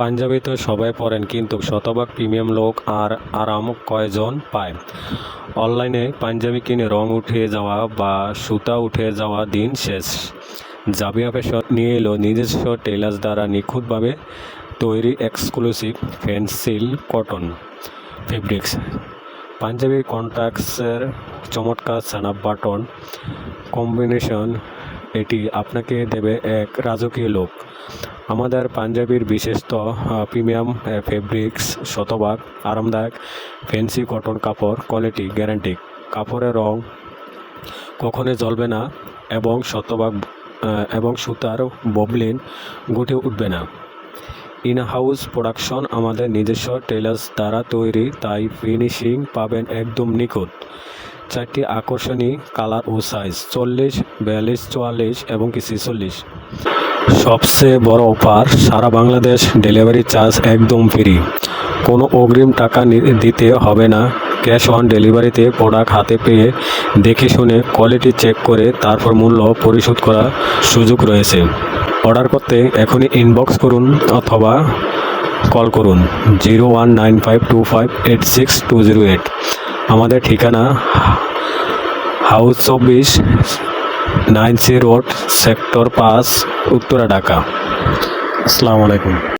পাঞ্জাবি তো সবাই পরেন, কিন্তু শতভাগ প্রিমিয়াম লুক আর আরাম কয়জন পায়? অনলাইনে পাঞ্জাবি কিনে রং উঠে যাওয়া বা সুতা উঠে যাওয়া দিন শেষ। জাবিয়া ফ্যাশন নিয়ে এলো নিজস্ব টেলার্স দ্বারা নিখুঁতভাবে তৈরি এক্সক্লুসিভ ফেন্সিল কটন ফেব্রিক্স পাঞ্জাবি কন্ট্রাস্টের চমৎকার সানাপ বাটন কম্বিনেশন। এটি আপনাকে দেবে এক রাজকীয় লুক। আমাদের পাঞ্জাবির বিশেষত প্রিমিয়াম ফেব্রিক্স, শতভাগ আরামদায়ক ফ্যান্সি কটন কাপড়, কোয়ালিটি গ্যারান্টি, কাপড়ের রং কখনোই জ্বলবে না এবং সুতার ববলিন গুটে উঠবে না। ইন হাউস প্রোডাকশন, আমাদের নিজস্ব টেলার্স দ্বারা তৈরি, তাই ফিনিশিং পাবেন একদম নিখুঁত। 4টি আকর্ষণীয় কালার ও সাইজ: 40, 42, 44 এবং 46। সবচেয়ে বড় অফার, সারা বাংলাদেশ ডেলিভারি চার্জ একদম ফ্রি। কোনো অগ্রিম টাকা দিতে হবে না। ক্যাশ অন ডেলিভারিতে প্রোডাক্ট হাতে পেয়ে দেখে শুনে কোয়ালিটি চেক করে তারপর মূল্য পরিশোধ করার সুযোগ রয়েছে। অর্ডার করতে এখনই ইনবক্স করুন অথবা কল করুন 0195258628। আমাদের ঠিকানা house 24, 9C road, sector 5, Uttara, Dhaka. আসসালামু আলাইকুম।